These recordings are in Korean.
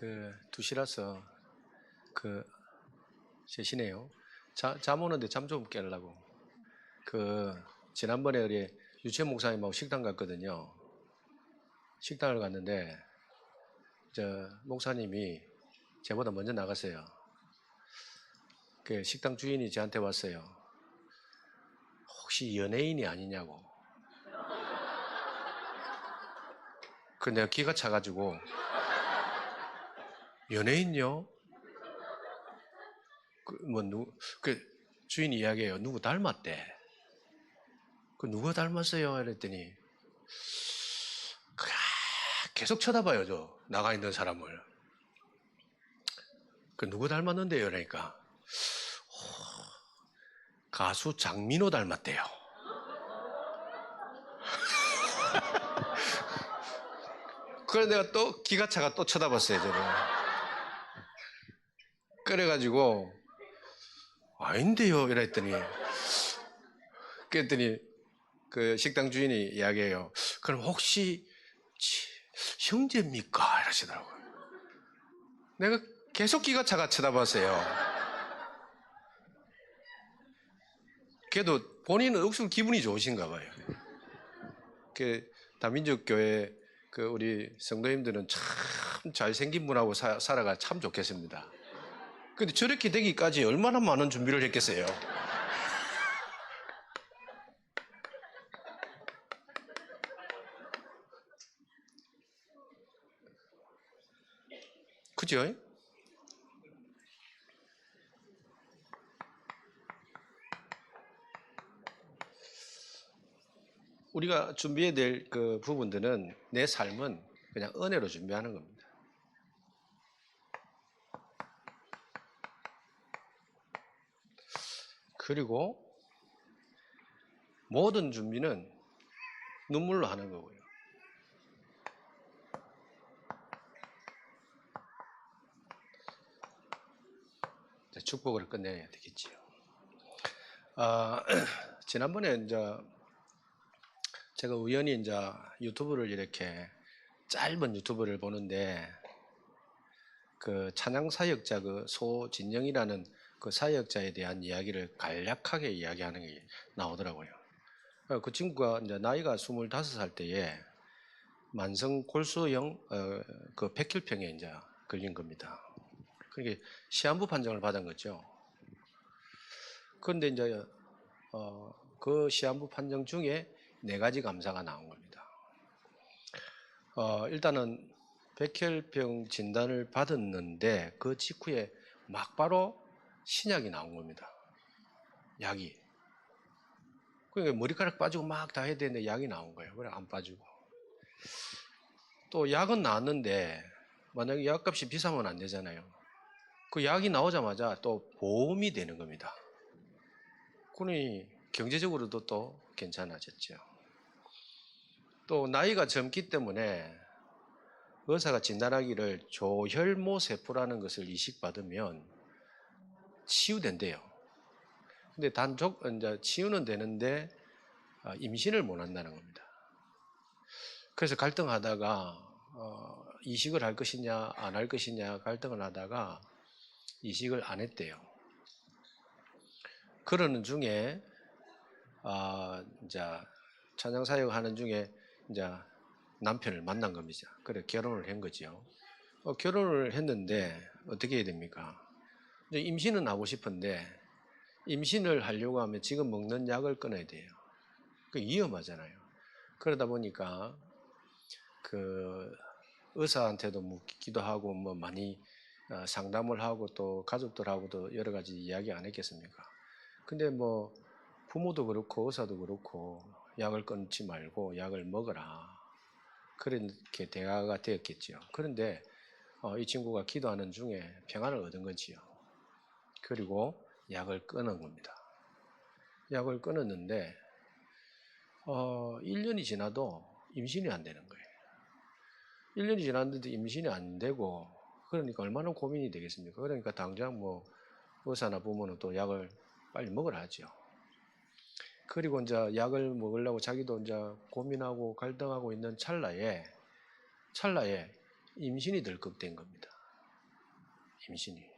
2시라서 제시네요. 잠 오는데 잠 좀 깨려고. 지난번에 우리 유채 목사님하고 식당 갔거든요. 식당을 갔는데, 목사님이 저보다 먼저 나갔어요. 식당 주인이 저한테 왔어요. 혹시 연예인이 아니냐고. 내가 기가 차가지고, 연예인요? 주인이 이야기해요. 누구 닮았대. 누가 닮았어요? 이랬더니, 계속 쳐다봐요, 나가 있는 사람을. 누구 닮았는데요? 그러니까, 가수 장민호 닮았대요. 그래서 내가 또 기가 차가 또 쳐다봤어요, 저를. 그래가지고, 아닌데요? 이랬더니, 그랬더니, 식당 주인이 이야기해요. 그럼 혹시, 형제입니까? 이러시더라고요. 내가 계속 기가 차가 쳐다봤어요. 그래도 본인은 억수로 기분이 좋으신가 봐요. 다민족교회 우리 성도님들은 참 잘생긴 분하고 살아가 참 좋겠습니다. 근데 저렇게 되기까지 얼마나 많은 준비를 했겠어요. 그죠? 우리가 준비해야 될 부분들은 내 삶은 그냥 은혜로 준비하는 겁니다. 그리고 모든 준비는 눈물로 하는 거고요. 축복을 끝내야 되겠지요. 지난번에 제가 우연히 유튜브를 이렇게 짧은 유튜브를 보는데 찬양 사역자 소진영이라는 사역자에 대한 이야기를 간략하게 이야기하는 게 나오더라고요. 그 친구가 나이가 25살 때에 만성 골수형 백혈병에 걸린 겁니다. 그게 시한부 판정을 받은 거죠. 그런데 그 시한부 판정 중에 4가지 감사가 나온 겁니다. 일단은 백혈병 진단을 받았는데 그 직후에 막바로 신약이 나온 겁니다. 약이. 그러니까 머리카락 빠지고 막 다 해야 되는데 약이 나온 거예요. 그래 안 빠지고. 또 약은 나왔는데 만약에 약값이 비싸면 안 되잖아요. 그 약이 나오자마자 또 보험이 되는 겁니다. 그러니 경제적으로도 또 괜찮아졌죠. 또 나이가 젊기 때문에 의사가 진단하기를 조혈모 세포라는 것을 이식받으면 치유된대요. 근데 치유는 되는데 임신을 못 한다는 겁니다. 그래서 갈등하다가 이식을 할 것이냐 안 할 것이냐 갈등을 하다가 이식을 안 했대요. 그러는 중에 찬양 사역하는 중에 남편을 만난 겁니다. 그래 결혼을 한 거죠. 결혼을 했는데 어떻게 해야 됩니까? 이제 임신은 하고 싶은데 임신을 하려고 하면 지금 먹는 약을 끊어야 돼요. 위험하잖아요. 그러다 보니까 의사한테도 묻기도 하고 많이 상담을 하고 또 가족들하고도 여러 가지 이야기 안 했겠습니까? 근데 부모도 그렇고 의사도 그렇고 약을 끊지 말고 약을 먹어라. 그렇게 대화가 되었겠죠. 그런데 이 친구가 기도하는 중에 평안을 얻은 거지요. 그리고 약을 끊은 겁니다. 약을 끊었는데 1년이 지나도 임신이 안 되는 거예요. 1년이 지났는데 임신이 안 되고 그러니까 얼마나 고민이 되겠습니까? 그러니까 당장 의사나 부모는 또 약을 빨리 먹으라 하죠. 그리고 약을 먹으려고 자기도 고민하고 갈등하고 있는 찰나에 임신이 덜컥 된 겁니다. 임신이.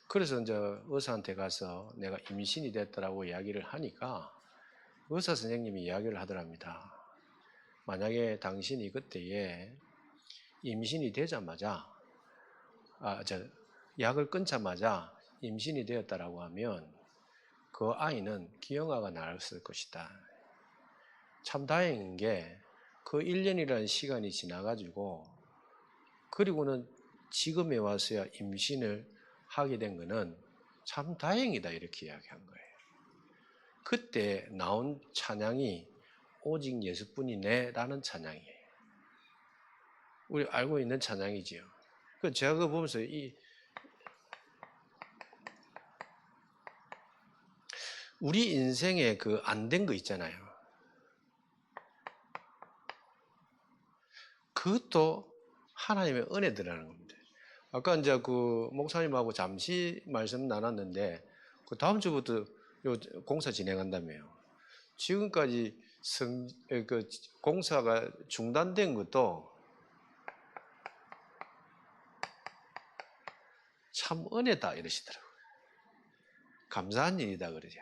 그래서 이제 의사한테 가서 내가 임신이 됐다라고 이야기를 하니까 의사 선생님이 이야기를 하더랍니다. 만약에 당신이 그때에 임신이 되자마자 약을 끊자마자 임신이 되었다라고 하면 그 아이는 기형아가 나왔을 것이다. 참 다행인 게 그 1년이라는 시간이 지나가지고 그리고는 지금에 와서야 임신을 하게 된 거는 참 다행이다 이렇게 이야기한 거예요. 그때 나온 찬양이 오직 예수뿐이네 라는 찬양이에요. 우리 알고 있는 찬양이지요. 제가 그거 보면서 우리 인생에 그 안 된 거 있잖아요. 그것도 하나님의 은혜들이라는 겁니다. 아까 이제 그 목사님하고 잠시 말씀 나눴는데 그 다음 주부터 요 공사 진행한다며요. 지금까지 그 공사가 중단된 것도 참 은혜다 이러시더라고요. 감사한 일이다 그러죠.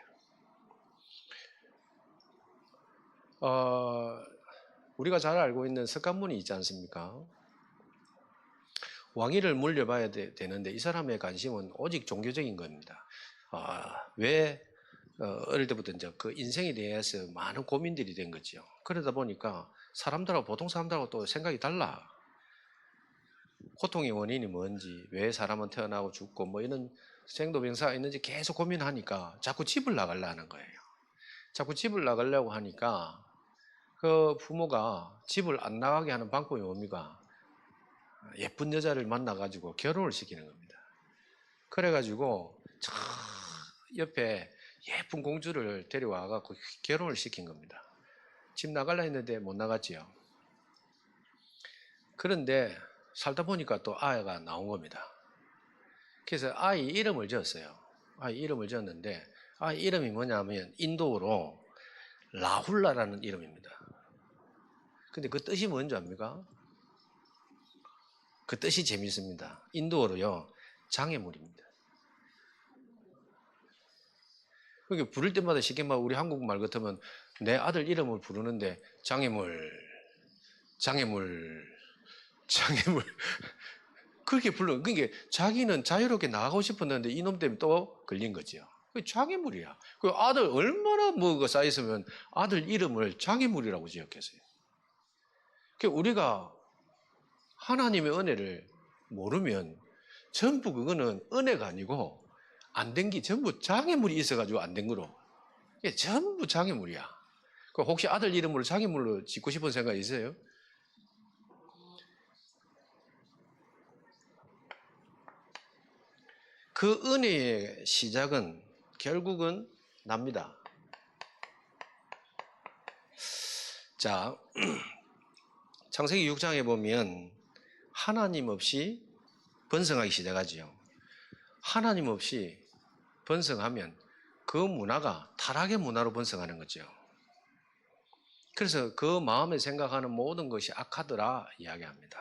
우리가 잘 알고 있는 석가모니 있지 않습니까? 왕위를 물려봐야 되는데 이 사람의 관심은 오직 종교적인 겁니다. 왜 어릴 때부터 이제 그 인생에 대해서 많은 고민들이 된 거죠. 그러다 보니까 보통 사람들하고 또 생각이 달라. 고통의 원인이 뭔지, 왜 사람은 태어나고 죽고 뭐 이런 생도병사가 있는지 계속 고민하니까 자꾸 집을 나가려 하는 거예요. 자꾸 집을 나가려고 하니까 그 부모가 집을 안 나가게 하는 방법이 뭡니까? 예쁜 여자를 만나가지고 결혼을 시키는 겁니다. 그래가지고 저 옆에 예쁜 공주를 데려와가지고 결혼을 시킨 겁니다. 집 나가려 했는데 못 나갔지요. 그런데 살다 보니까 또 아이가 나온 겁니다. 그래서 아이 이름을 지었어요. 아이 이름을 지었는데 아이 이름이 뭐냐면 인도어로 라훌라라는 이름입니다. 근데 그 뜻이 뭔지 압니까? 그 뜻이 재밌습니다. 인도어로요, 장애물입니다. 그게 부를 때마다 쉽게 말 우리 한국말 같으면 내 아들 이름을 부르는데 장애물 그렇게 불러. 그러니까 자기는 자유롭게 나가고 싶었는데 이놈 때문에 또 걸린 거죠. 장애물이야. 그 아들 얼마나 뭐가 쌓였으면 아들 이름을 장애물이라고 지었겠어요. 그러니까 우리가 하나님의 은혜를 모르면 전부 그거는 은혜가 아니고 안 된 게 전부 장애물이 있어가지고 안 된 거로. 이게 전부 장애물이야. 혹시 아들 이름으로 장애물로 짓고 싶은 생각 있어요? 그 은혜의 시작은 결국은 납니다. 자, 창세기 6장에 보면 하나님 없이 번성하기 시작하지요. 하나님 없이 번성하면 그 문화가 타락의 문화로 번성하는 거죠. 그래서 그 마음에 생각하는 모든 것이 악하더라 이야기합니다.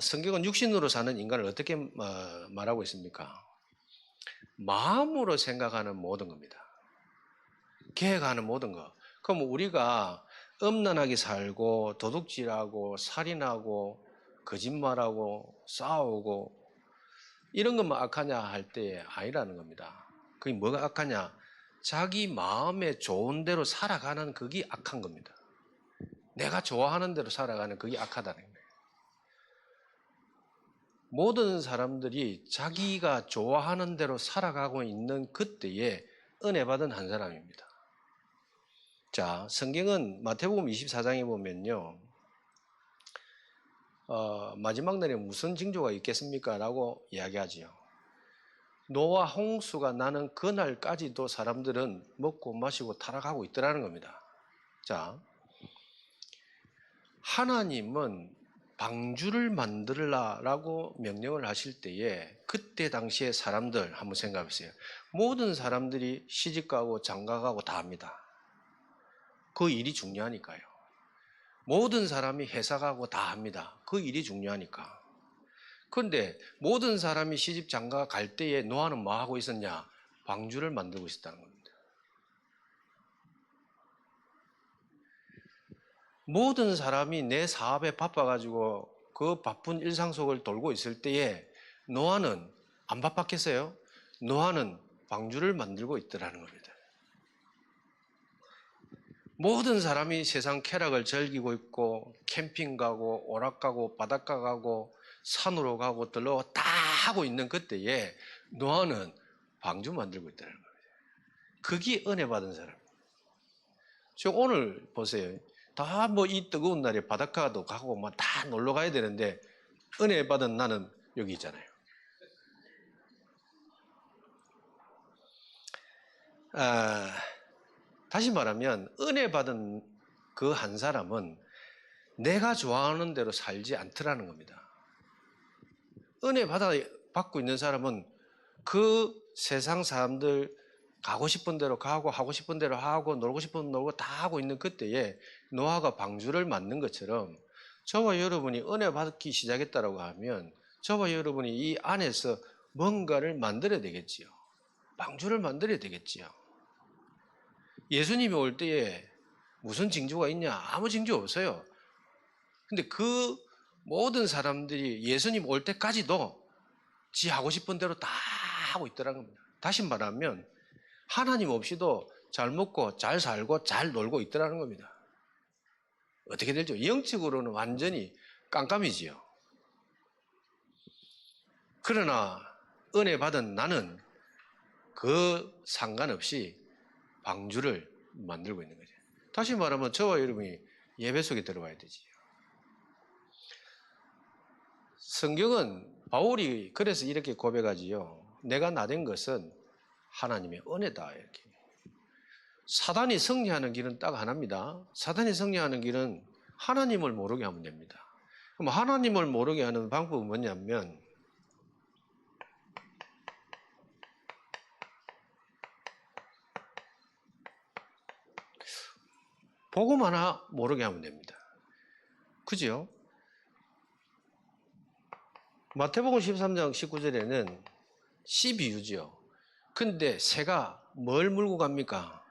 성경은 육신으로 사는 인간을 어떻게 말하고 있습니까? 마음으로 생각하는 모든 겁니다. 계획하는 모든 것. 그럼 우리가 음란하게 살고 도둑질하고 살인하고 거짓말하고 싸우고 이런 것만 악하냐 할 때 아니라는 겁니다. 그게 뭐가 악하냐? 자기 마음에 좋은 대로 살아가는 그게 악한 겁니다. 내가 좋아하는 대로 살아가는 그게 악하다는 거예요. 모든 사람들이 자기가 좋아하는 대로 살아가고 있는 그때에 은혜 받은 한 사람입니다. 자, 성경은 마태복음 24장에 보면요, 마지막 날에 무슨 징조가 있겠습니까? 라고 이야기하지요. 노아 홍수가 나는 그날까지도 사람들은 먹고 마시고 타락하고 있더라는 겁니다. 자, 하나님은 방주를 만들라라고 명령을 하실 때에 그때 당시에 사람들 한번 생각해 보세요. 모든 사람들이 시집가고 장가가고 다 합니다. 그 일이 중요하니까요. 모든 사람이 회사 가고 다 합니다. 그 일이 중요하니까. 그런데 모든 사람이 시집 장가 갈 때에 노아는 뭐 하고 있었냐? 방주를 만들고 있었다는 겁니다. 모든 사람이 내 사업에 바빠가지고 그 바쁜 일상 속을 돌고 있을 때에 노아는 안 바빴겠어요? 노아는 방주를 만들고 있더라는 겁니다. 모든 사람이 세상 쾌락을 즐기고 있고 캠핑 가고 오락 가고 바닷가 가고 산으로 가고 들러 다 하고 있는 그때에 노아는 방주 만들고 있다는 겁니다. 그게 은혜 받은 사람. 지금 오늘 보세요. 다 뭐 이 뜨거운 날에 바닷가도 가고 막 다 놀러 가야 되는데 은혜 받은 나는 여기 있잖아요. 다시 말하면 은혜 받은 그 한 사람은 내가 좋아하는 대로 살지 않더라는 겁니다. 은혜 받고 있는 사람은 그 세상 사람들 가고 싶은 대로 가고 하고 싶은 대로 하고 놀고 싶은 대로 놀고 다 하고 있는 그때에 노아가 방주를 만든 것처럼 저와 여러분이 은혜 받기 시작했다라고 하면 저와 여러분이 이 안에서 뭔가를 만들어야 되겠지요. 방주를 만들어야 되겠지요. 예수님이 올 때에 무슨 징조가 있냐? 아무 징조 없어요. 근데 그 모든 사람들이 예수님 올 때까지도 지 하고 싶은 대로 다 하고 있더라는 겁니다. 다시 말하면 하나님 없이도 잘 먹고 잘 살고 잘 놀고 있더라는 겁니다. 어떻게 될지 영적으로는 완전히 깜깜이지요. 그러나 은혜 받은 나는 그 상관없이 방주를 만들고 있는 거죠. 다시 말하면 저와 여러분이 예배 속에 들어와야 되지요. 성경은 바울이 그래서 이렇게 고백하지요. 내가 나된 것은 하나님의 은혜다 이렇게. 사단이 승리하는 길은 딱 하나입니다. 사단이 승리하는 길은 하나님을 모르게 하면 됩니다. 그럼 하나님을 모르게 하는 방법은 뭐냐면 복음 하나 모르게 하면 됩니다. 그죠? 마태복음 13장 19절에는 씨 비유죠. 근데 새가 뭘 물고 갑니까?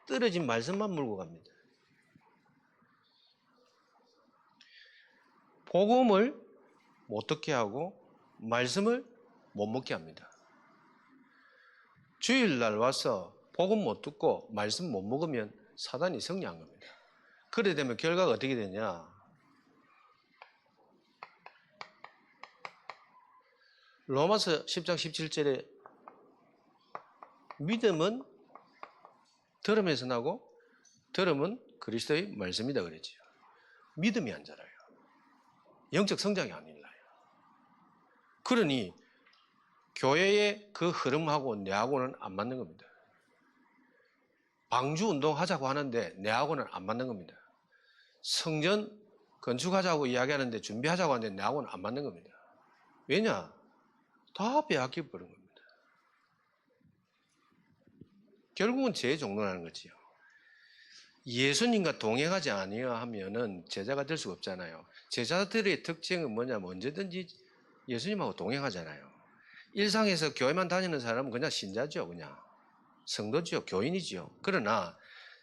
떨어진 말씀만 물고 갑니다. 복음을 못 듣게 하고 말씀을 못 먹게 합니다. 주일날 와서 복음 못 듣고 말씀 못 먹으면 사단이 승리한 겁니다. 그래 되면 결과가 어떻게 되냐? 로마서 10장 17절에 믿음은 들음에서 나고 들음은 그리스도의 말씀이다 그랬지요. 믿음이 안 자라요. 영적 성장이 안 일어나요. 그러니 교회의 그 흐름하고 내하고는 안 맞는 겁니다. 방주 운동하자고 하는데 내하고는 안 맞는 겁니다. 성전 건축하자고 이야기하는데 준비하자고 하는데 내하고는 안 맞는 겁니다. 왜냐? 다 빼앗겨 버린 겁니다. 결국은 재종론하는 거지요. 예수님과 동행하지 아니하면은 제자가 될 수가 없잖아요. 제자들의 특징은 뭐냐면 언제든지 예수님하고 동행하잖아요. 일상에서 교회만 다니는 사람은 그냥 신자죠. 그냥 성도죠. 교인이죠. 그러나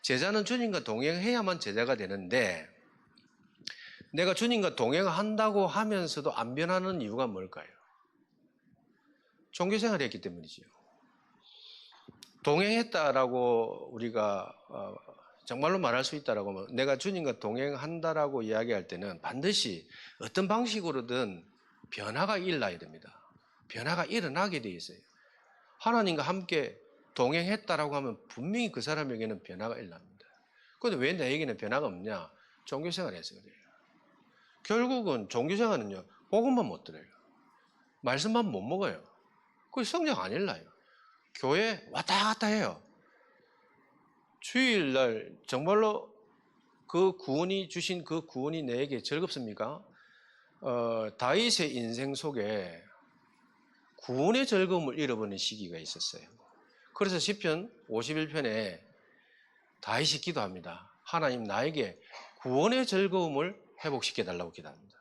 제자는 주님과 동행해야만 제자가 되는데 내가 주님과 동행한다고 하면서도 안 변하는 이유가 뭘까요? 종교생활을 했기 때문이지요. 동행했다라고 우리가 정말로 말할 수 있다라고 하면 내가 주님과 동행한다라고 이야기할 때는 반드시 어떤 방식으로든 변화가 일어나야 됩니다. 변화가 일어나게 돼 있어요. 하나님과 함께 동행했다라고 하면 분명히 그 사람에게는 변화가 일어납니다. 그런데 왜 나에게는 변화가 없냐? 종교생활을 해서 그래요. 결국은 종교생활은요, 복음만 못 들어요. 말씀만 못 먹어요. 그 성장 안 일어나요. 교회 왔다 갔다 해요. 주일날 정말로 그 구원이 주신 그 구원이 내게 즐겁습니까? 다윗의 인생 속에 구원의 즐거움을 잃어버린 시기가 있었어요. 그래서 시편 51편에 다윗이 기도합니다. 하나님 나에게 구원의 즐거움을 회복시켜달라고 기도합니다.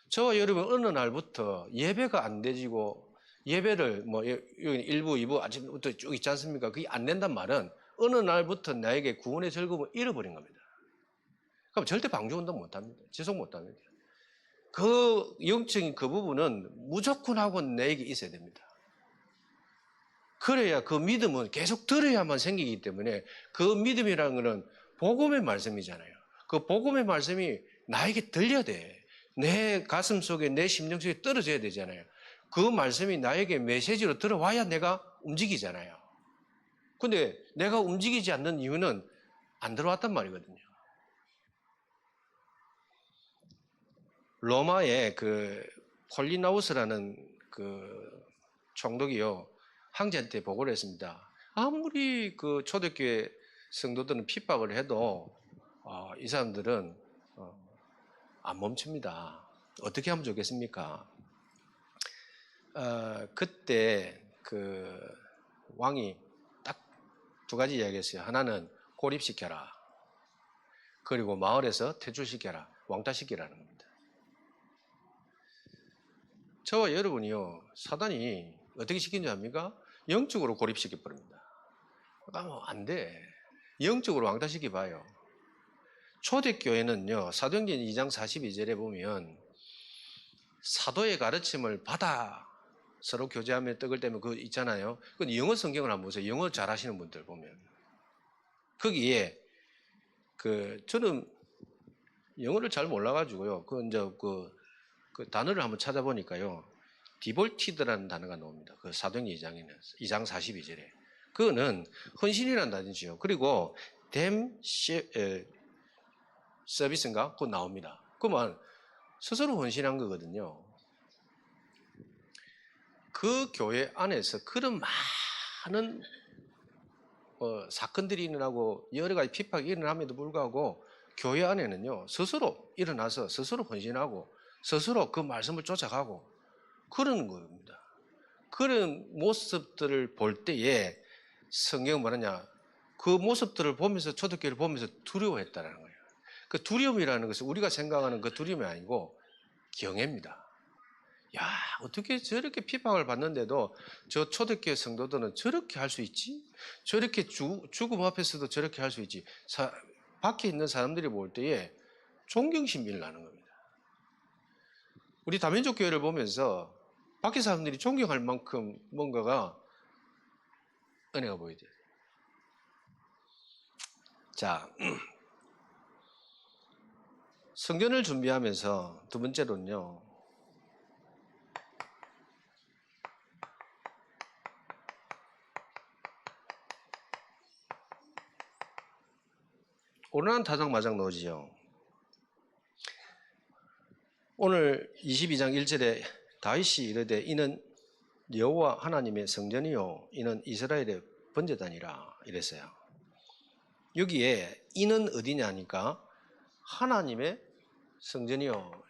저와 여러분 어느 날부터 예배가 안 되지고 예배를 뭐 여기 1부, 2부 아침부터 쭉 있지 않습니까? 그게 안 된단 말은 어느 날부터 나에게 구원의 즐거움을 잃어버린 겁니다. 그럼 절대 방주운동 못합니다. 지속 못합니다. 그 영적인 그 부분은 무조건 하고 내게 있어야 됩니다. 그래야 그 믿음은 계속 들어야만 생기기 때문에 그 믿음이라는 것은 복음의 말씀이잖아요. 그 복음의 말씀이 나에게 들려야 돼. 내 가슴 속에 내 심령 속에 떨어져야 되잖아요. 그 말씀이 나에게 메시지로 들어와야 내가 움직이잖아요. 근데 내가 움직이지 않는 이유는 안 들어왔단 말이거든요. 로마의 그 폴리나우스라는 그 총독이요, 황제한테 보고를 했습니다. 아무리 그 초대교회 성도들은 핍박을 해도 이 사람들은 안 멈춥니다. 어떻게 하면 좋겠습니까? 그때 그 왕이 딱 두 가지 이야기했어요. 하나는 고립시켜라. 그리고 마을에서 퇴출시켜라. 왕따시키라는 겁니다. 저와 여러분이요, 사단이 어떻게 시킨 줄 압니까? 영적으로 고립시켜버립니다. 그러니까 안 돼. 영적으로 왕따시켜봐요. 초대교회는요, 사도행전 2장 42절에 보면 사도의 가르침을 받아 서로 교제하며 떡을 떼면 그거 있잖아요. 그건 영어 성경을 한번 보세요. 영어 잘하시는 분들 보면. 거기에 저는 영어를 잘 몰라가지고요. 그 단어를 한번 찾아보니까요. 디볼티드라는 단어가 나옵니다. 그 사도행전 2장 42절에. 그거는 헌신이라는 단어죠. 그리고 서비스인가? 그거 나옵니다. 그러면 스스로 헌신한 거거든요. 그 교회 안에서 그런 많은 사건들이 일어나고 여러 가지 핍박이 일어남에도 불구하고 교회 안에는요, 스스로 일어나서 스스로 헌신하고 스스로 그 말씀을 쫓아가고 그런 겁니다. 그런 모습들을 볼 때에 성경은 뭐냐냐, 그 모습들을 보면서 초대교회를 보면서 두려워했다는 거예요. 그 두려움이라는 것은 우리가 생각하는 그 두려움이 아니고 경외입니다. 야, 어떻게 저렇게 핍박을 받는데도 저 초대교회 성도들은 저렇게 할 수 있지? 저렇게 죽음 앞에서도 저렇게 할 수 있지? 밖에 있는 사람들이 볼 때에 존경심이 일어나는 겁니다. 우리 다민족 교회를 보면서 밖에 사람들이 존경할 만큼 뭔가가 은혜가 보여야 돼요. 자, 성전을 준비하면서 두 번째로는요, 오르난 타작마작 나오지요. 오늘 22장 1절에 다윗이 이르되 이는 여호와 하나님의 성전이요 이는 이스라엘의 번제단이라 이랬어요. 여기에 이는 어디냐 하니까 하나님의 성전이요.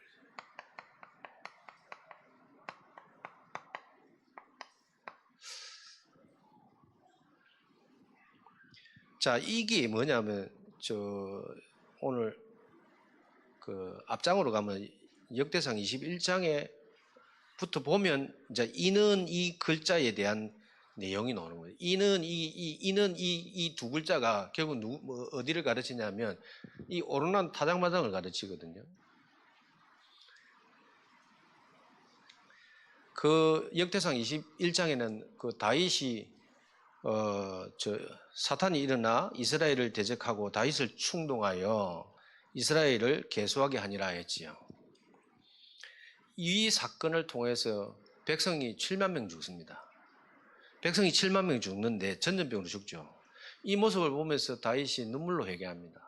자, 이게 뭐냐면 오늘 그 앞장으로 가면 역대상 21장에 부터 보면 이제 이는 이 글자에 대한 내용이 나오는 거예요. 이는 이 두 글자가 결국 어디를 가르치냐면 이 오르난 타작마당을 가르치거든요. 그 역대상 21장에는 그 다윗이 사탄이 일어나 이스라엘을 대적하고 다윗을 충동하여 이스라엘을 계수하게 하니라 했지요. 이 사건을 통해서 백성이 7만 명 죽습니다. 백성이 7만 명 죽는데 전염병으로 죽죠. 이 모습을 보면서 다윗이 눈물로 회개합니다.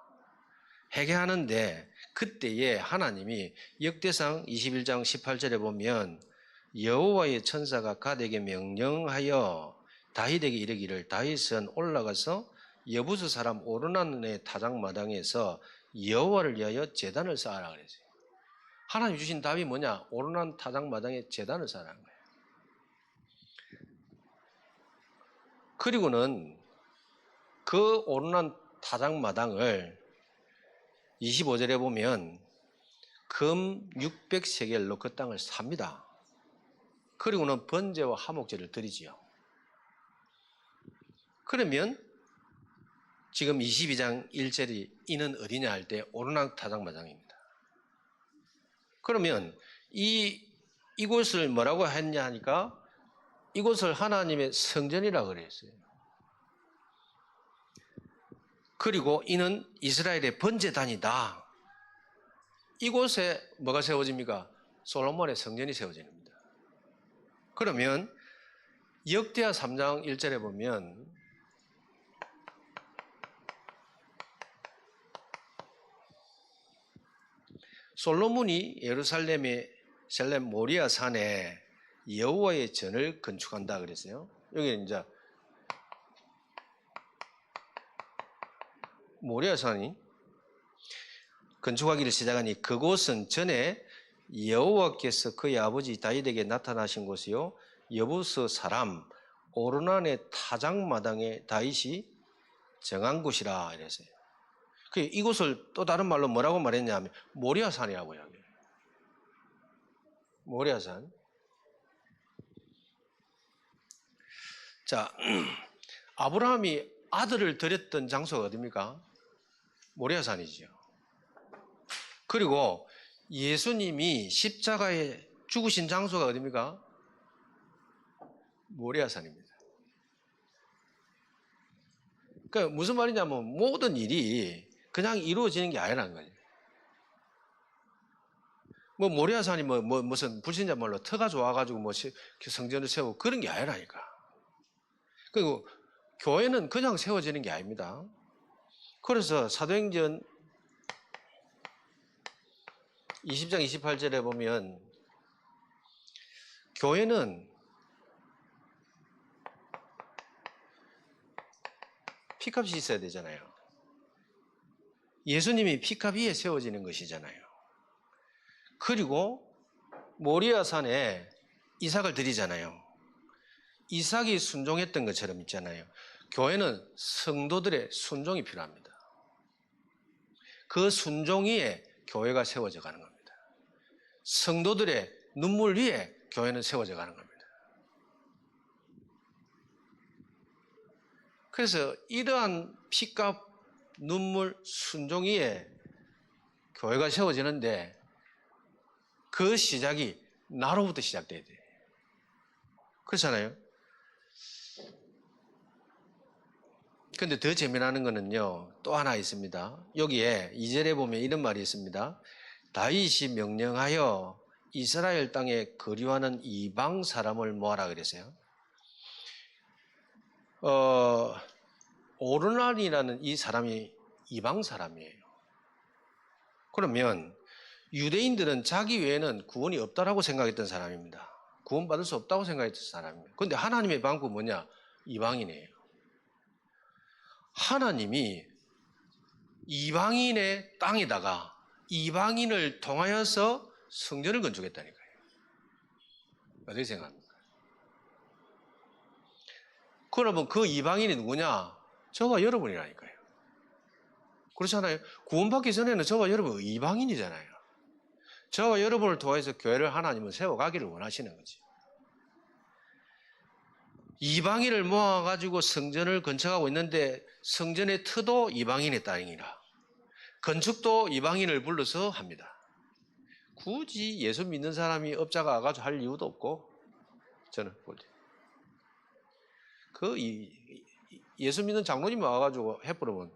회개하는데 그때에 하나님이 역대상 21장 18절에 보면 여호와의 천사가 갓에게 명령하여 다윗에게 이르기를 다윗은 올라가서 여부스 사람 오르난의 타작마당에서 여호와를 위하여 제단을 쌓아라 그랬어요. 하나님 주신 답이 뭐냐? 오르난 타작마당에 제단을 쌓으라는 거예요. 그리고는 그 오르난 타작마당을 25절에 보면 금 600세겔로 그 땅을 삽니다. 그리고는 번제와 화목제를 드리지요. 그러면 지금 22장 1절이 이는 어디냐 할 때 오르락 타작마당입니다. 그러면 이곳을 뭐라고 했냐 하니까 이곳을 하나님의 성전이라고 그랬어요. 그리고 이는 이스라엘의 번제단이다. 이곳에 뭐가 세워집니까? 솔로몬의 성전이 세워집니다. 그러면 역대하 3장 1절에 보면 솔로몬이 예루살렘의 셀렘 모리아 산에 여호와의 전을 건축한다 그랬어요. 여기는 이제 모리아 산이 건축하기를 시작하니 그곳은 전에 여호와께서 그의 아버지 다윗에게 나타나신 곳이요 여부스 사람 오르난의 타작마당에 다윗이 정한 곳이라 이랬어요. 이곳을 또 다른 말로 뭐라고 말했냐면 모리아산이라고 이야기해요. 모리아산. 자, 아브라함이 아들을 드렸던 장소가 어디입니까? 모리아산이죠. 그리고 예수님이 십자가에 죽으신 장소가 어디입니까? 모리아산입니다. 그러니까 무슨 말이냐면 모든 일이 그냥 이루어지는 게 아니라는 거예요. 뭐 모리아산이 무슨 불신자 말로 터가 좋아가지고 뭐 성전을 세우고 그런 게 아니라니까. 그리고 교회는 그냥 세워지는 게 아닙니다. 그래서 사도행전 20장 28절에 보면 교회는 피값이 있어야 되잖아요. 예수님이 피값 위에 세워지는 것이잖아요. 그리고 모리아산에 이삭을 드리잖아요. 이삭이 순종했던 것처럼 있잖아요. 교회는 성도들의 순종이 필요합니다. 그 순종 위에 교회가 세워져 가는 겁니다. 성도들의 눈물 위에 교회는 세워져 가는 겁니다. 그래서 이러한 피값, 눈물, 순종 위에 교회가 세워지는데 그 시작이 나로부터 시작돼야 돼요. 그렇잖아요. 그런데 더 재미나는 거는요, 또 하나 있습니다. 여기에 2절에 보면 이런 말이 있습니다. 다윗이 명령하여 이스라엘 땅에 거류하는 이방 사람을 모아라 그랬어요. 오르난이라는 이 사람이 이방 사람이에요. 그러면 유대인들은 자기 외에는 구원이 없다라고 생각했던 사람입니다. 구원받을 수 없다고 생각했던 사람입니다. 그런데 하나님의 방법은 뭐냐? 이방인이에요. 하나님이 이방인의 땅에다가 이방인을 통하여서 성전을 건축했다니까요. 어떻게 생각합니까? 그러면 그 이방인이 누구냐? 저와 여러분이라니까요. 그렇잖아요. 구원받기 전에는 저와 여러분 이방인이잖아요. 저와 여러분을 통해서 교회를 하나님은 세워가기를 원하시는 거지. 이방인을 모아가지고 성전을 건축하고 있는데 성전의 터도 이방인의 땅이라 건축도 이방인을 불러서 합니다. 굳이 예수 믿는 사람이 업자가 와가지고 할 이유도 없고 저는 볼 때 예수 믿는 장로님이 와가지고 해버리면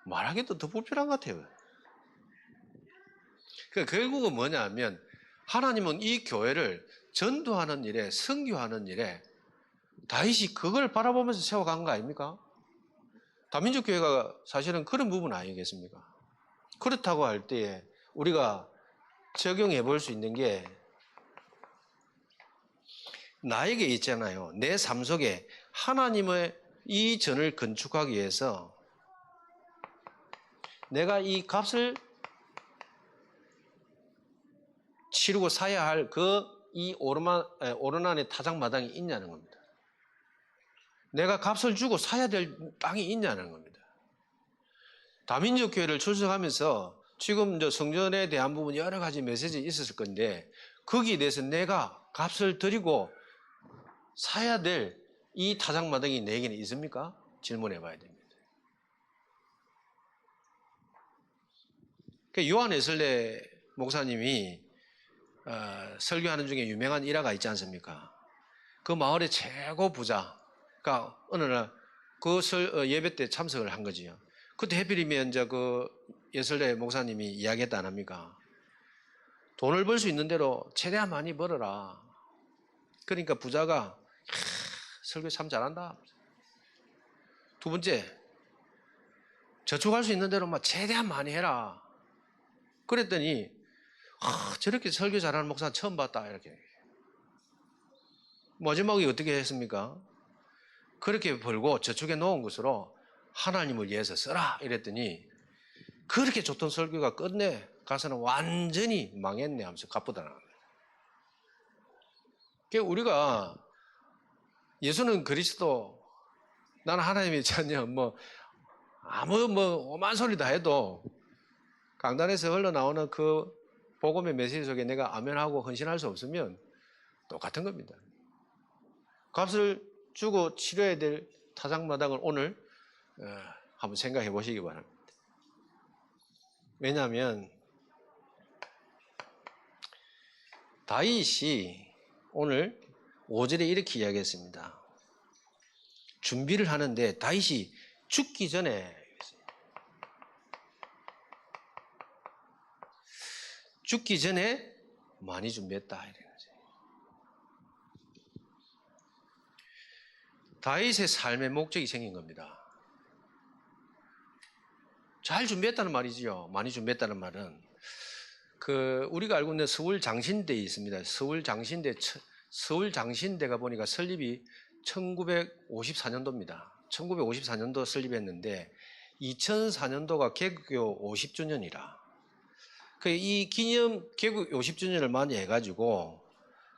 말하기도 더 불편한 것 같아요. 그러니까 결국은 뭐냐면 하나님은 이 교회를 전도하는 일에 선교하는 일에 다윗이 그걸 바라보면서 세워간 거 아닙니까? 다민족 교회가 사실은 그런 부분 아니겠습니까? 그렇다고 할 때에 우리가 적용해 볼 수 있는 게 나에게 있잖아요. 내 삶 속에 하나님의 이 전을 건축하기 위해서 내가 이 값을 치르고 사야 할 이 오르난의 타작마당이 있냐는 겁니다. 내가 값을 주고 사야 될 땅이 있냐는 겁니다. 다민족 교회를 출석하면서 지금 저 성전에 대한 부분 여러 가지 메시지 있었을 건데 거기에 대해서 내가 값을 들이고 사야 될 이 타작마당이 내게는 있습니까? 질문해 봐야 됩니다. 요한 웨슬레 목사님이 설교하는 중에 유명한 일화가 있지 않습니까? 그 마을의 최고 부자가 어느 날 그 예배 때 참석을 한 거지요. 그때 해필이면 이제 그 웨슬레 목사님이 이야기했다 안 합니까? 돈을 벌 수 있는 대로 최대한 많이 벌어라. 그러니까 부자가 설교 참 잘한다. 두 번째, 저축할 수 있는 대로 막 최대한 많이 해라. 그랬더니 저렇게 설교 잘하는 목사 처음 봤다 이렇게. 마지막에 어떻게 했습니까? 그렇게 벌고 저축해 놓은 것으로 하나님을 위해서 써라 이랬더니 그렇게 좋던 설교가 끝내 가서는 완전히 망했네 하면서 갚아달라는 거예요. 그러니까 우리가 예수는 그리스도, 나는 하나님의 자녀, 오만 소리 다 해도 강단에서 흘러나오는 그 복음의 메시지 속에 내가 아멘하고 헌신할 수 없으면 똑같은 겁니다. 값을 주고 치료해야 될 타작마당을 오늘 한번 생각해 보시기 바랍니다. 왜냐하면 다윗이 오늘 5절에 이렇게 이야기했습니다. 준비를 하는데 다윗이 죽기 전에 많이 준비했다 이런 거죠. 다윗의 삶의 목적이 생긴 겁니다. 잘 준비했다는 말이지요. 많이 준비했다는 말은 우리가 알고 있는 서울 장신대에 있습니다. 서울 장신대가 보니까 설립이 1954년도입니다. 1954년도 설립했는데 2004년도가 개국교 50주년이라. 이 기념 개국 50주년을 맞이해가지고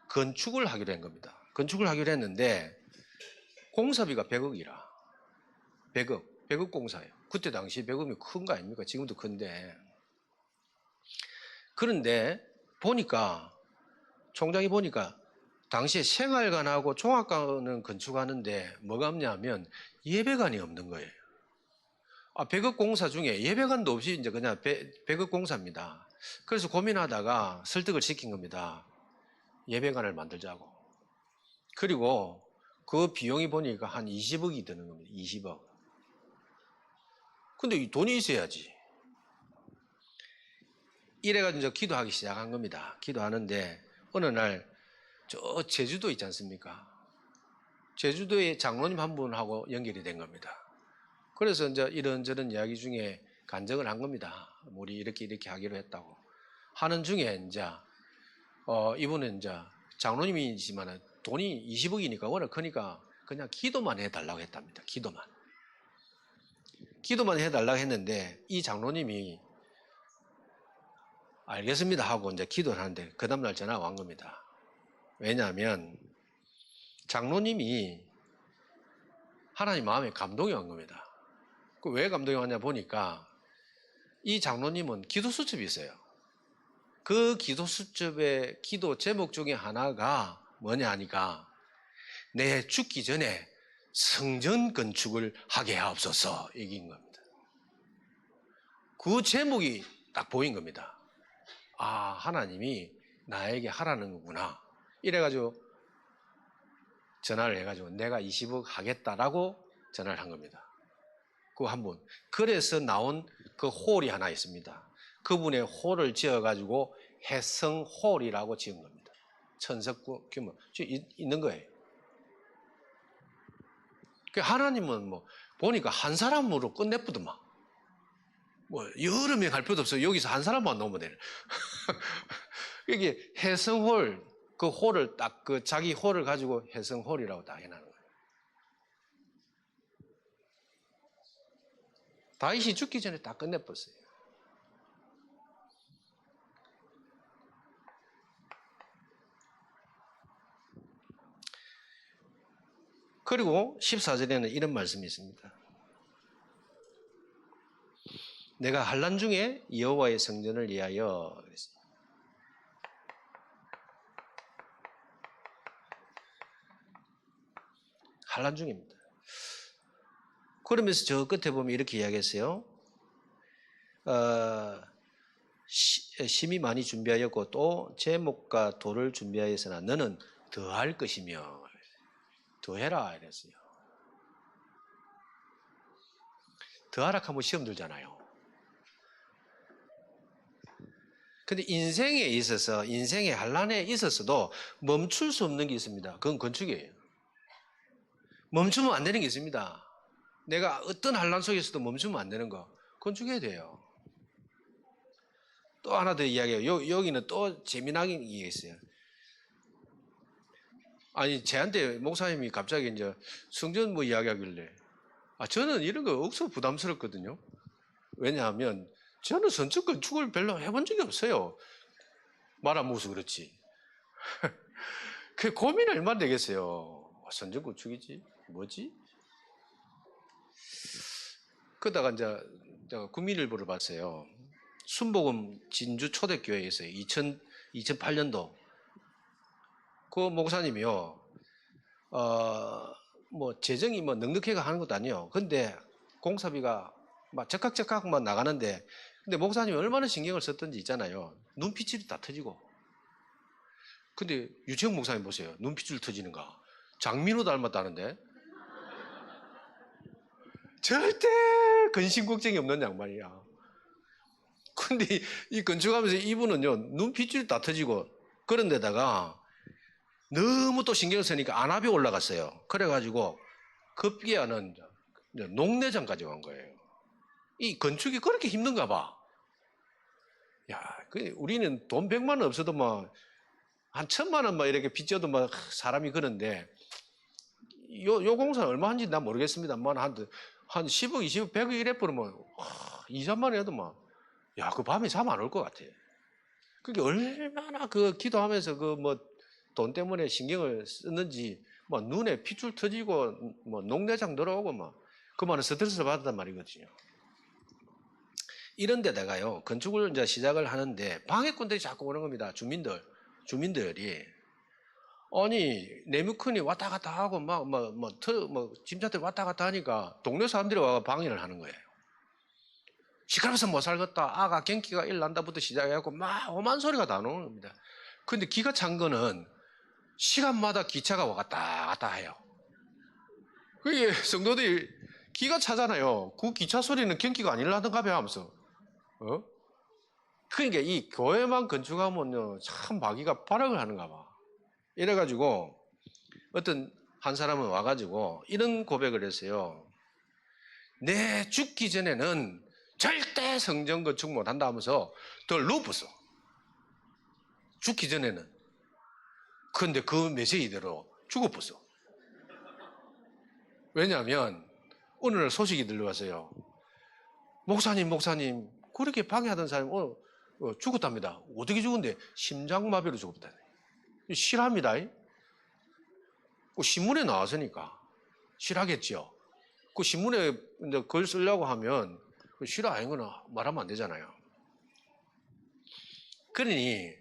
건축을 하기로 한 겁니다. 건축을 하기로 했는데 공사비가 100억이라. 100억 공사예요. 그때 당시 100억이 큰 거 아닙니까? 지금도 큰데. 그런데 총장이 보니까 당시에 생활관하고 종합관은 건축하는데 뭐가 없냐면 예배관이 없는 거예요. 100억 공사 중에 예배관도 없이 이제 그냥 100억 공사입니다. 그래서 고민하다가 설득을 시킨 겁니다. 예배관을 만들자고. 그리고 그 비용이 보니까 한 20억이 드는 겁니다. 20억. 근데 이 돈이 있어야지. 이래가지고 기도하기 시작한 겁니다. 기도하는데 어느 날 저 제주도 있지 않습니까? 제주도의 장로님 한 분하고 연결이 된 겁니다. 그래서 이제 이런저런 이야기 중에 간증을 한 겁니다. 우리 이렇게 하기로 했다고. 하는 중에 이제 이분은 이제 장로님이지만 돈이 20억이니까 워낙 크니까 그냥 기도만 해달라고 했답니다. 기도만 해달라고 했는데 이 장로님이 알겠습니다 하고 이제 기도를 하는데 그 다음날 전화가 온 겁니다. 왜냐하면 장로님이 하나님 마음에 감동이 온 겁니다. 왜 감동이 왔냐 보니까 이 장로님은 기도 수첩이 있어요. 그 기도 수첩의 기도 제목 중에 하나가 뭐냐 하니까 내 죽기 전에 성전 건축을 하게 하옵소서 얘기인 겁니다. 그 제목이 딱 보인 겁니다. 하나님이 나에게 하라는 거구나. 이래가지고 전화를 해가지고 내가 20억 하겠다라고 전화를 한 겁니다. 그 한 분. 그래서 나온 그 홀이 하나 있습니다. 그분의 홀을 지어가지고 해성홀이라고 지은 겁니다. 천석 규모. 있는 거예요. 하나님은 보니까 한 사람으로 끝내쁘더만. 여러 명 할 필요도 없어요. 여기서 한 사람만 넣으면 돼요. 이게 해성홀, 그 홀을 딱 자기 홀을 가지고 해성홀이라고 딱 해놔는 거예요. 다윗이 죽기 전에 다 끝내버렸어요. 그리고 14절에는 이런 말씀이 있습니다. 내가 환난 중에 여호와의 성전을 위하여 환난 중입니다. 그러면서 저 끝에 보면 이렇게 이야기했어요. 심히 많이 준비하였고 또 제목과 돌을 준비하였으나 너는 더할 것이며 더해라 이랬어요. 더하라 하면 시험 들잖아요. 근데 인생에 있어서 인생의 환난에 있어서도 멈출 수 없는 게 있습니다. 그건 건축이에요. 멈추면 안 되는 게 있습니다. 내가 어떤 환난 속에서도 멈추면 안 되는 거 건축해야 돼요. 또 하나 더 이야기해요. 여기는 또 재미나게 있어요. 아니 저한테 목사님이 갑자기 이제 성전 뭐 이야기하길래 저는 이런 거 억수 부담스럽거든요. 왜냐하면 저는 선축 건축을 별로 해본 적이 없어요. 말 안 먹어서 그렇지. 그 고민 얼마나 되겠어요. 선축 건축이지 뭐지? 그러다가 이제 국민일보를 봤어요. 순복음 진주 초대교회에서 2008년도 그 목사님이요. 뭐 재정이 뭐 넉넉해가 하는 것도 아니에요. 근데 공사비가 막 적각적각만 나가는데 근데 목사님이 얼마나 신경을 썼던지 있잖아요. 눈빛이 다 터지고. 근데 유채영 목사님 보세요. 눈빛줄 터지는가. 장민호 닮았다는데. 절대 근심 걱정이 없는 양반이야. 근데 이 건축하면서 이분은요. 눈빛줄이 다 터지고 그런 데다가 너무 또 신경을 쓰니까 안압이 올라갔어요. 그래가지고 급기야는 녹내장까지 간 거예요. 이 건축이 그렇게 힘든가 봐. 야, 우리는 돈 100만 원 없어도 뭐 한 1000만 원 막 이렇게 빚져도 막 사람이 그런데 요 공사는 얼마 한지 난 모르겠습니다만 한 10억, 20억, 100억 이래 버리면 2, 3만 원 해도 막 야, 그 밤에 잠 안 올 것 같아. 그게 얼마나 그 기도하면서 그 뭐 돈 때문에 신경을 쓰는지 뭐 눈에 핏줄 터지고 뭐 녹내장 들어오고 막 그만한 스트레스 받았단 말이거든요. 이런 데다가요, 건축을 이제 시작을 하는데 방해꾼들이 자꾸 오는 겁니다. 주민들이. 아니, 네무큰이 왔다 갔다 하고 짐자들 왔다 갔다 하니까 동네 사람들이 와서 방해를 하는 거예요. 시끄러워서 못 살겠다. 아가 경기가 일난다부터 시작해갖고 막 오만 소리가 다 나오는 겁니다. 근데 기가 찬 거는 시간마다 기차가 왔다 갔다 해요. 그게 성도들이 기가 차잖아요. 그 기차 소리는 경기가 아니라던가 봐 하면서. 그러니까 이 교회만 건축하면요, 참 마귀가 발악을 하는가 봐. 이래가지고 어떤 한 사람은 와가지고 이런 고백을 했어요. 내 죽기 전에는 절대 성전 건축 못한다 하면서 덜 눕었어. 죽기 전에는. 그런데 그 메시지대로 죽어버렸어. 왜냐하면 어느 날 소식이 들려왔어요. 목사님 그렇게 방해하던 사람이 죽었답니다. 어떻게 죽었는데 심장마비로 죽었다. 실합니다. 신문에 나왔으니까 실하겠죠. 그 신문에 글 쓰려고 하면 실화 아닌 거나 말하면 안 되잖아요. 그러니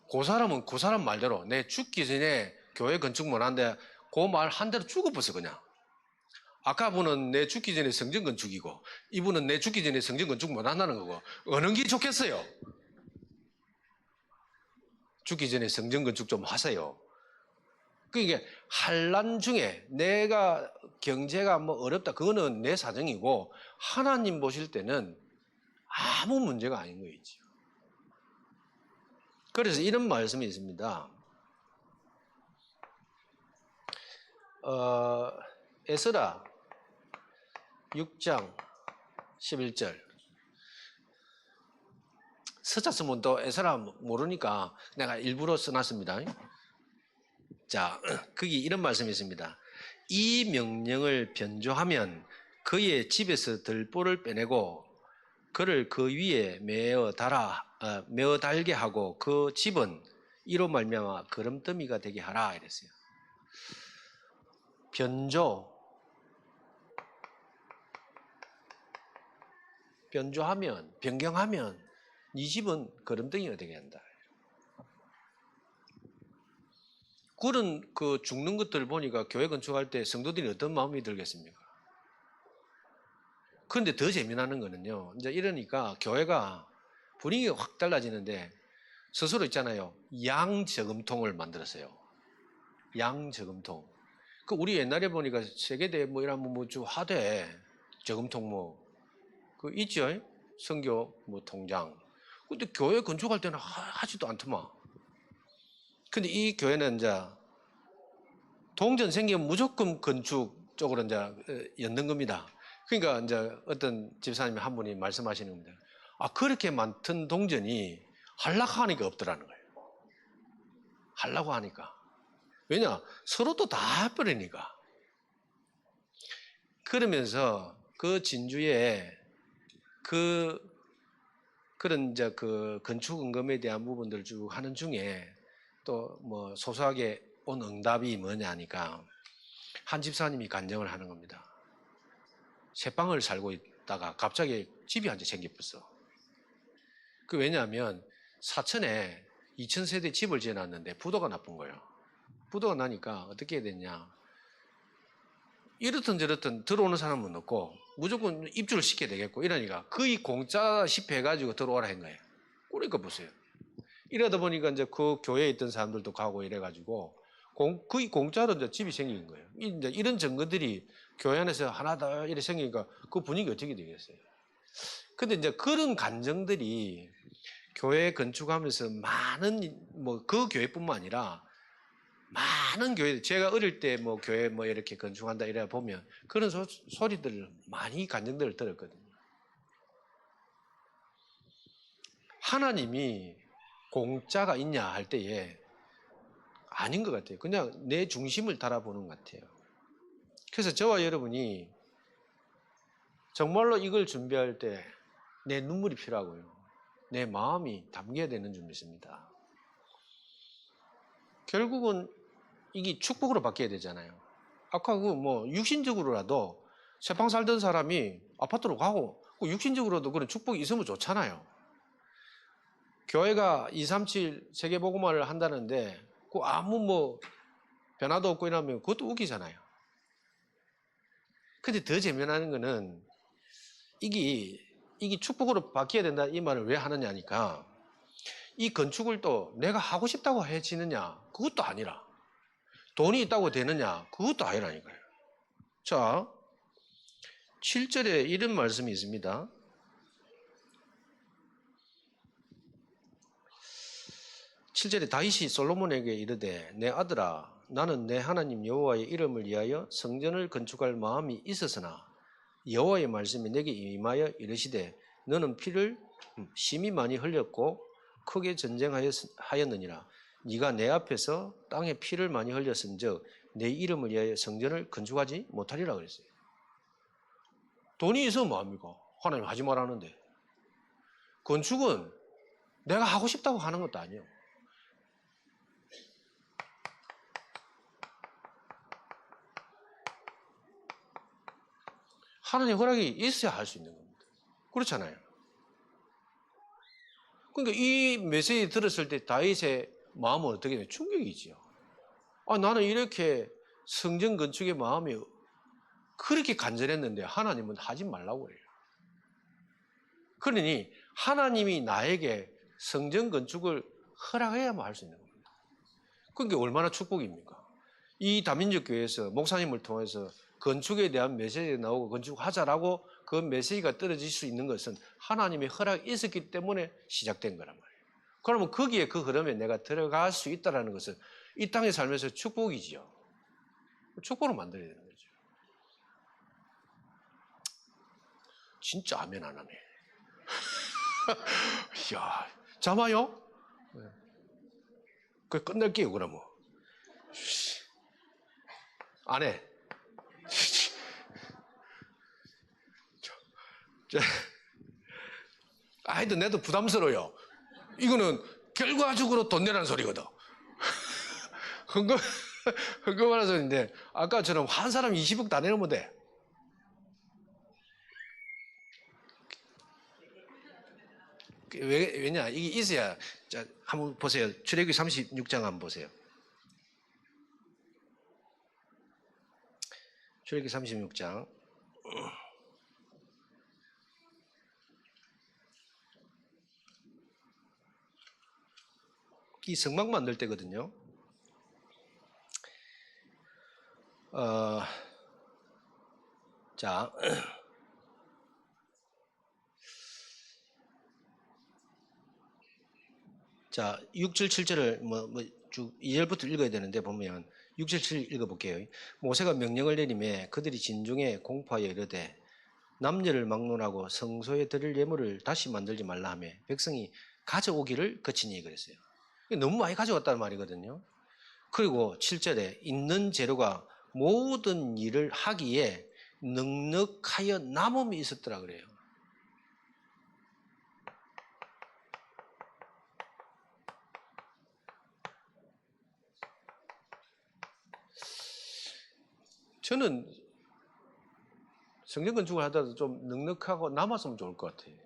그 사람은 그 사람 말대로 내 죽기 전에 교회 건축 못하는데 그 말 한 대로 죽어버렸어 그냥. 아까 분은 내 죽기 전에 성전 건축이고 이분은 내 죽기 전에 성전 건축 못한다는 거고 어느 게 좋겠어요? 죽기 전에 성전 건축 좀 하세요. 그러니까 환난 중에 내가 경제가 뭐 어렵다 그거는 내 사정이고 하나님 보실 때는 아무 문제가 아닌 거이죠. 그래서 이런 말씀이 있습니다. 에스라 6장 11절. 서자 쓰면 또 에스라 모르니까 내가 일부러 써놨습니다. 자, 거기 이런 말씀이 있습니다. 이 명령을 변조하면 그의 집에서 들보를 빼내고 그를 그 위에 메어 달게 하고 그 집은 이로 말미암아 거름더미가 되게 하라 이랬어요. 변조. 변조하면, 변경하면 네 집은 거름덩이가 되게 한다. 그런 그 죽는 것들 보니까 교회 건축할 때 성도들이 어떤 마음이 들겠습니까? 그런데 더 재미나는 거는요. 이제 이러니까 교회가 분위기가 확 달라지는데 스스로 있잖아요. 양저금통을 만들었어요. 양저금통. 그 우리 옛날에 보니까 세계대 뭐 이러면 뭐주 화대 저금통 그 있죠? 선교 뭐 통장. 근데 교회 건축할 때는 하지도 않더만. 근데 이 교회는 이제 동전 생기면 무조건 건축 쪽으로 이제 엮는 겁니다. 그러니까 이제 어떤 집사님이 한 분이 말씀하시는 겁니다. 아, 그렇게 많던 동전이 하려고 하니까 없더라는 거예요. 하려고 하니까. 왜냐? 서로 또 다 해버리니까. 그러면서 그 진주에 그런 이제 그 건축 응검에 대한 부분들 쭉 하는 중에 또 뭐 소소하게 온 응답이 뭐냐 하니까 한 집사님이 간증을 하는 겁니다. 새 방을 살고 있다가 갑자기 집이 한 채 생겼어. 그 왜냐하면 사천에 2000세대 집을 지어놨는데 부도가 나쁜 거예요. 부도가 나니까 어떻게 해야 되냐. 이렇든 저렇든 들어오는 사람은 없고 무조건 입주를 시켜야 되겠고 이러니까 거의 공짜십 해가지고 들어오라 한 거예요. 그러니까 보세요. 이러다 보니까 이제 그 교회에 있던 사람들도 가고 이래가지고 거의 공짜로 이제 집이 생긴 거예요. 이제 이런 증거들이 교회 안에서 하나 더 이렇게 생기니까 그 분위기 어떻게 되겠어요? 근데 이제 그런 감정들이 교회 건축하면서 많은 뭐 그 교회뿐만 아니라 많은 교회, 제가 어릴 때 뭐 교회 뭐 이렇게 건축한다 이래 보면 그런 소리들을 많이 간증들을 들었거든요. 하나님이 공짜가 있냐 할 때에 아닌 것 같아요. 그냥 내 중심을 달아보는 것 같아요. 그래서 저와 여러분이 정말로 이걸 준비할 때 내 눈물이 필요하고요. 내 마음이 담겨야 되는 줄 믿습니다. 결국은 이게 축복으로 바뀌어야 되잖아요. 아까 그 뭐 육신적으로라도 세방 살던 사람이 아파트로 가고 육신적으로도 그런 축복이 있으면 좋잖아요. 교회가 237 세계복음화를 한다는데 그 아무 뭐 변화도 없고 이러면 그것도 웃기잖아요. 근데 더 재미나는 거는 이게 축복으로 바뀌어야 된다 이 말을 왜 하느냐니까 이 건축을 또 내가 하고 싶다고 해지느냐 그것도 아니라 돈이 있다고 되느냐 그것도 아니라니까요. 자 7절에 이런 말씀이 있습니다. 7절에 다윗이 솔로몬에게 이르되 내 아들아 나는 내 하나님 여호와의 이름을 위하여 성전을 건축할 마음이 있었으나 여호와의 말씀이 내게 임하여 이르시되 너는 피를 심히 많이 흘렸고 크게 전쟁하였느니라 네가 내 앞에서 땅에 피를 많이 흘렸은즉 내 이름을 위하여 성전을 건축하지 못하리라 그랬어요. 돈이 있으면 뭐합니까? 하나님 하지 말라는데. 건축은 내가 하고 싶다고 하는 것도 아니에요. 하나님 허락이 있어야 할 수 있는 겁니다. 그렇잖아요. 그러니까 이 메시지 들었을 때 다윗의 마음은 어떻게 되냐? 충격이지요. 아, 나는 이렇게 성전 건축의 마음이 그렇게 간절했는데 하나님은 하지 말라고 그래요. 그러니 하나님이 나에게 성전 건축을 허락해야만 할 수 있는 겁니다. 그게 얼마나 축복입니까? 이 다민족 교회에서 목사님을 통해서 건축에 대한 메시지가 나오고 건축하자라고 그 메시지가 떨어질 수 있는 것은 하나님의 허락이 있었기 때문에 시작된 거란 말이에요. 그러면 거기에 그 흐름에 내가 들어갈 수 있다는 것은 이 땅에 살면서 축복이지요. 축복으로 만들어야 되는 거죠. 진짜 아멘 안 하네. 이야, 잠아요? 그 끝낼게요 그러면. 안 해. 하여튼 내도 부담스러워요. 이거는 결과적으로 돈 내라는 소리거든. 헌금하는 소리인데 아까처럼 한 사람 20억 다 내놓으면 돼. 왜냐? 이게 있어야. 자, 한번 보세요. 출애굽기 36장 한번 보세요. 출애굽기 36장. 이 성막 만들 때거든요. 자, 자, 6, 7, 7절을 쭉 2절부터 읽어야 되는데 보면 6, 7, 7 읽어볼게요. 모세가 명령을 내리매 그들이 진중에 공포하여 이르되 남녀를 막론하고 성소에 드릴 예물을 다시 만들지 말라 하며 백성이 가져오기를 거치니 그랬어요. 너무 많이 가져왔다는 말이거든요. 그리고 7절에 있는 재료가 모든 일을 하기에 넉넉하여 남음이 있었더라 그래요. 저는 성전 건축을 하다도 좀 넉넉하고 남았으면 좋을 것 같아요.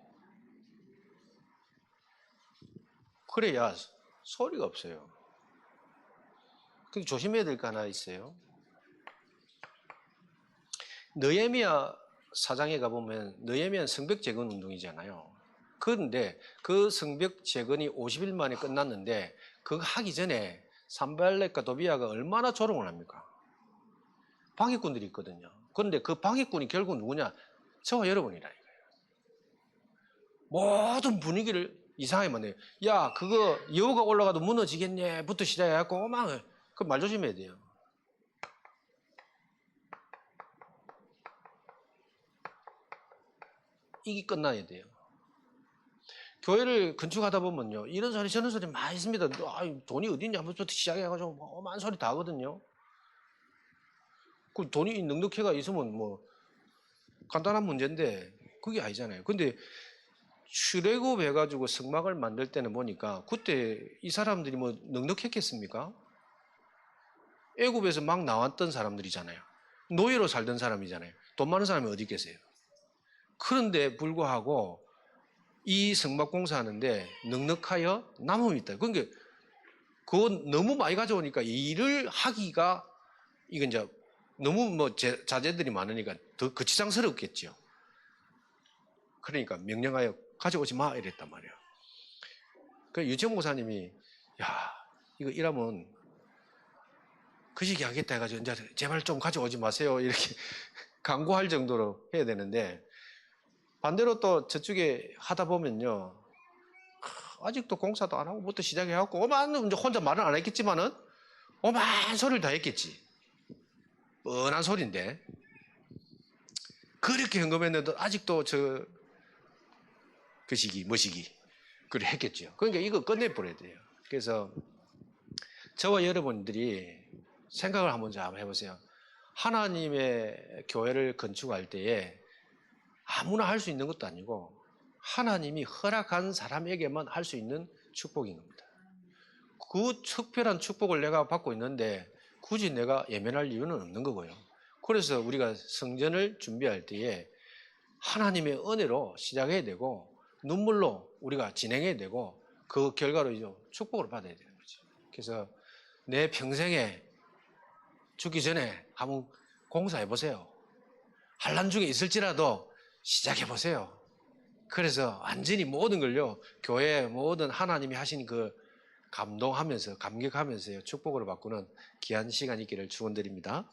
그래야 소리가 없어요. 근데 조심해야 될 거 하나 있어요. 느헤미야 4장에 가보면 느헤미야는 성벽 재건 운동이잖아요. 그런데 그 성벽 재건이 50일 만에 끝났는데 그거 하기 전에 산발렛과 도비아가 얼마나 조롱을 합니까? 방해꾼들이 있거든요. 그런데 그 방해꾼이 결국 누구냐? 저와 여러분이라니까요. 모든 분위기를 이상하게 만들어요. 야, 그거 여우가 올라가도 무너지겠네 부터 시작해갖고 막 그 말 조심해야 돼요. 이게 끝나야 돼요. 교회를 건축하다 보면요, 이런 소리 저런 소리 많이 있습니다. 돈이 어디 있냐부터 시작해가지고 어마어마한 소리 다 하거든요. 그 돈이 넉넉해가 있으면 뭐 간단한 문제인데 그게 아니잖아요. 근데 출애굽 해가지고 성막을 만들 때는 보니까 그때 이 사람들이 뭐 넉넉했겠습니까? 애굽에서 막 나왔던 사람들이잖아요. 노예로 살던 사람이잖아요. 돈 많은 사람이 어디 있겠어요? 그런데 불구하고 이 성막 공사하는데 넉넉하여 남음이 있다. 그러니까 그건 너무 많이 가져오니까 일을 하기가 이건 이제 너무 뭐 자재들이 많으니까 더 거치장스럽겠죠. 그러니까 명령하여 가져오지 마 이랬단 말이에요. 그 유채영 목사님이 야 이거 이러면 그 시기 하겠다 해가지고 이제 제발 좀 가져오지 마세요 이렇게 강구할 정도로 해야 되는데 반대로 또 저쪽에 하다 보면요 아직도 공사도 안 하고 뭐부터 시작해갖고 오만 이제 혼자 말은 안 했겠지만은 오만 소리를 다 했겠지. 뻔한 소리인데 그렇게 현금했는데도 아직도 그 시기 그래 했겠죠. 그러니까 이거 끝내버려야 돼요. 그래서 저와 여러분들이 생각을 한번 해보세요. 하나님의 교회를 건축할 때에 아무나 할 수 있는 것도 아니고 하나님이 허락한 사람에게만 할 수 있는 축복인 겁니다. 그 특별한 축복을 내가 받고 있는데 굳이 내가 예면할 이유는 없는 거고요. 그래서 우리가 성전을 준비할 때에 하나님의 은혜로 시작해야 되고 눈물로 우리가 진행해야 되고 그 결과로 이제 축복을 받아야 되는 거죠. 그래서 내 평생에 죽기 전에 한번 공사해 보세요. 환난 중에 있을지라도 시작해 보세요. 그래서 완전히 모든 걸요 교회 모든 하나님이 하신 그 감동하면서 감격하면서 축복을 받고는 귀한 시간이 있기를 축원드립니다.